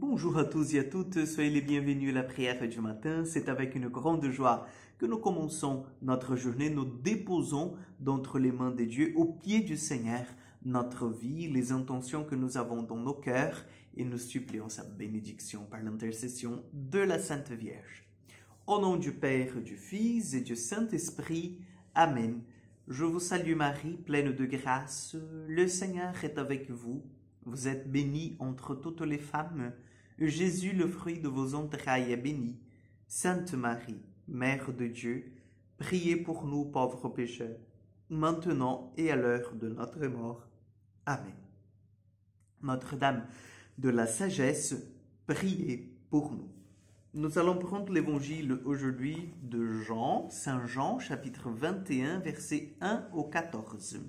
Bonjour à tous et à toutes, soyez les bienvenus à la prière du matin. C'est avec une grande joie que nous commençons notre journée. Nous déposons d'entre les mains de Dieu, au pied du Seigneur, notre vie, les intentions que nous avons dans nos cœurs et nous supplions sa bénédiction par l'intercession de la Sainte Vierge. Au nom du Père, du Fils et du Saint-Esprit. Amen. Je vous salue Marie, pleine de grâce. Le Seigneur est avec vous. Vous êtes bénie entre toutes les femmes. Jésus, le fruit de vos entrailles, est béni. Sainte Marie, Mère de Dieu, priez pour nous pauvres pécheurs, maintenant et à l'heure de notre mort. Amen. Notre-Dame de la sagesse, priez pour nous. Nous allons prendre l'évangile aujourd'hui de Jean, Saint Jean, chapitre 21, versets 1 au 14.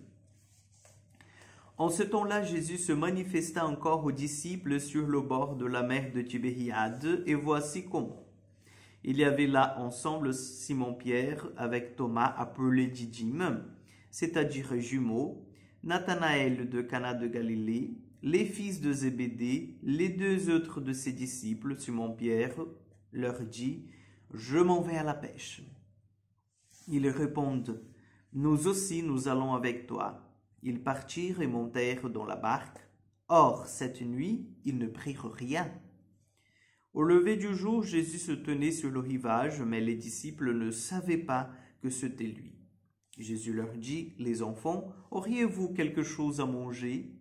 En ce temps-là, Jésus se manifesta encore aux disciples sur le bord de la mer de Tibériade, et voici comment. Il y avait là ensemble Simon-Pierre avec Thomas appelé Didyme, c'est-à-dire jumeaux, Nathanaël de Cana de Galilée, les fils de Zébédée, les deux autres de ses disciples. Simon-Pierre leur dit, « Je m'en vais à la pêche. » Ils répondent, « Nous aussi nous allons avec toi. » Ils partirent et montèrent dans la barque. Or, cette nuit, ils ne prirent rien. Au lever du jour, Jésus se tenait sur le rivage, mais les disciples ne savaient pas que c'était lui. Jésus leur dit, « Les enfants, auriez-vous quelque chose à manger ?»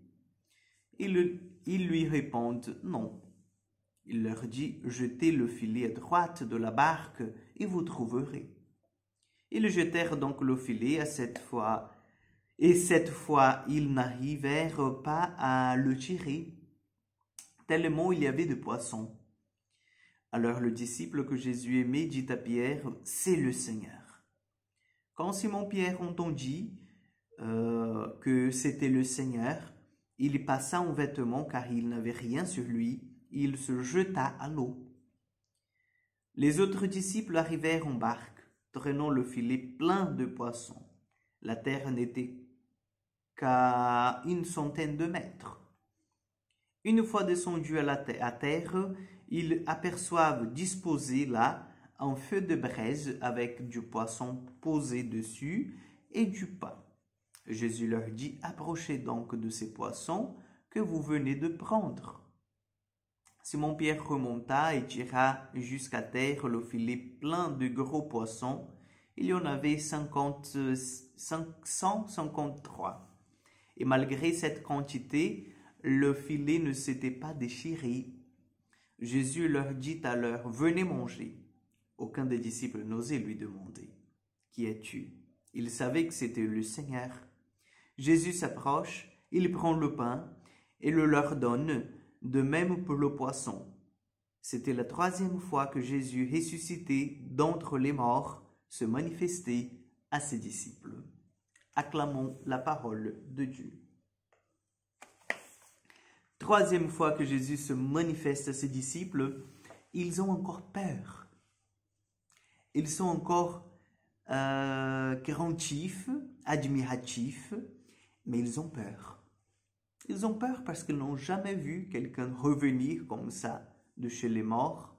Ils lui répondent, « Non. » Il leur dit, « Jetez le filet à droite de la barque et vous trouverez. » Ils jetèrent donc le filet et cette fois, ils n'arrivèrent pas à le tirer, tellement il y avait de poissons. Alors le disciple que Jésus aimait dit à Pierre, « C'est le Seigneur. » Quand Simon-Pierre entendit que c'était le Seigneur, il passa en vêtements car il n'avait rien sur lui, et il se jeta à l'eau. Les autres disciples arrivèrent en barque, traînant le filet plein de poissons. La terre n'était qu'à 100 de mètres. Une fois descendus à terre, ils aperçoivent disposé là un feu de braise avec du poisson posé dessus et du pain. Jésus leur dit, « Approchez donc de ces poissons que vous venez de prendre. » Simon-Pierre remonta et tira jusqu'à terre le filet plein de gros poissons. Il y en avait 153. Et malgré cette quantité, le filet ne s'était pas déchiré. Jésus leur dit alors, « Venez manger. » Aucun des disciples n'osait lui demander, « Qui es-tu » Il savait que c'était le Seigneur. Jésus s'approche, il prend le pain et le leur donne, de même pour le poisson. C'était la troisième fois que Jésus, ressuscité d'entre les morts, se manifestait à ses disciples. Acclamons la parole de Dieu. Troisième fois que Jésus se manifeste à ses disciples, ils ont encore peur. Ils sont encore craintifs, admiratifs, mais ils ont peur. Ils ont peur parce qu'ils n'ont jamais vu quelqu'un revenir comme ça de chez les morts.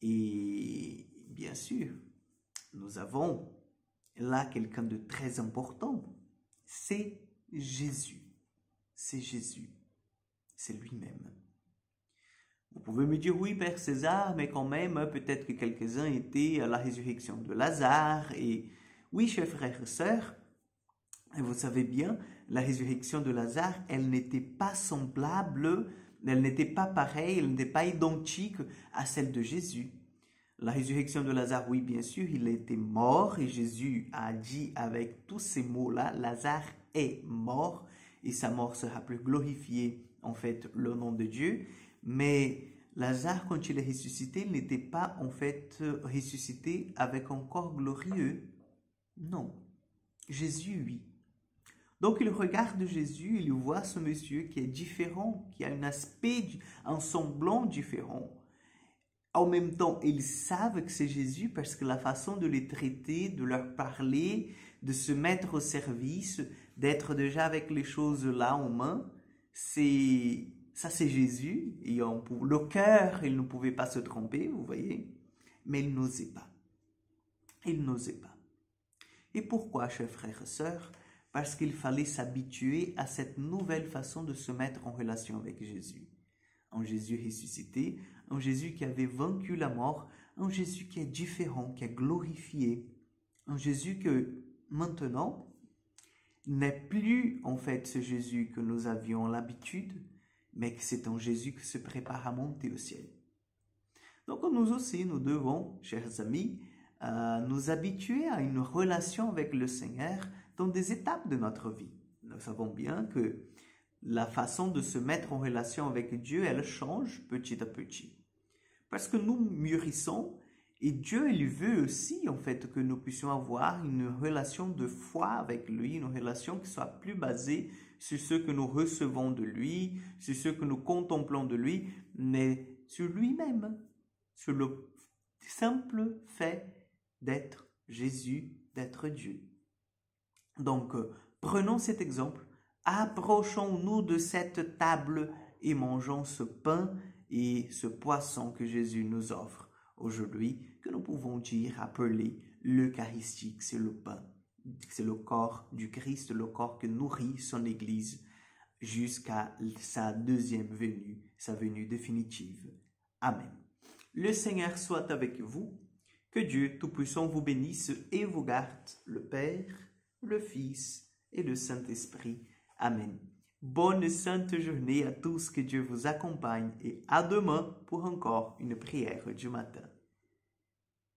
Et bien sûr, nous avons là quelqu'un de très important. C'est Jésus. C'est Jésus. C'est lui-même. Vous pouvez me dire, oui, Père César, mais quand même, peut-être que quelques-uns étaient à la résurrection de Lazare. Et oui, chers frères et sœurs, et vous savez bien, la résurrection de Lazare, elle n'était pas semblable, elle n'était pas pareille, elle n'était pas identique à celle de Jésus. La résurrection de Lazare, oui, bien sûr, il était mort et Jésus a dit avec tous ces mots-là, Lazare est mort et sa mort sera plus glorifiée, en fait, le nom de Dieu. Mais Lazare, quand il est ressuscité, il n'était pas, en fait, ressuscité avec un corps glorieux. Non. Jésus, oui. Donc, il regarde Jésus, il voit ce monsieur qui est différent, qui a un aspect, un semblant différent. En même temps, ils savent que c'est Jésus parce que la façon de les traiter, de leur parler, de se mettre au service, d'être déjà avec les choses là en main, c'est ça c'est Jésus, et le cœur, il ne pouvait pas se tromper, vous voyez, mais il n'osait pas. Il n'osait pas. Et pourquoi, chers frères et sœurs? Parce qu'il fallait s'habituer à cette nouvelle façon de se mettre en relation avec Jésus. Un Jésus ressuscité, un Jésus qui avait vaincu la mort, un Jésus qui est différent, qui est glorifié, un Jésus que maintenant n'est plus en fait ce Jésus que nous avions l'habitude, mais que c'est un Jésus qui se prépare à monter au ciel. Donc nous aussi, nous devons, chers amis, nous habituer à une relation avec le Seigneur dans des étapes de notre vie. Nous savons bien que la façon de se mettre en relation avec Dieu, elle change petit à petit. Parce que nous mûrissons et Dieu, il veut aussi en fait que nous puissions avoir une relation de foi avec lui, une relation qui soit plus basée sur ce que nous recevons de lui, sur ce que nous contemplons de lui, mais sur lui-même, sur le simple fait d'être Jésus, d'être Dieu. Donc, prenons cet exemple, approchons-nous de cette table et mangeons ce pain et ce poisson que Jésus nous offre aujourd'hui, que nous pouvons dire, appeler l'Eucharistique, c'est le pain, c'est le corps du Christ, le corps que nourrit son Église jusqu'à sa deuxième venue, sa venue définitive. Amen. Le Seigneur soit avec vous, que Dieu Tout-Puissant vous bénisse et vous garde, le Père, le Fils et le Saint-Esprit. Amen. Bonne sainte journée à tous, que Dieu vous accompagne et à demain pour encore une prière du matin.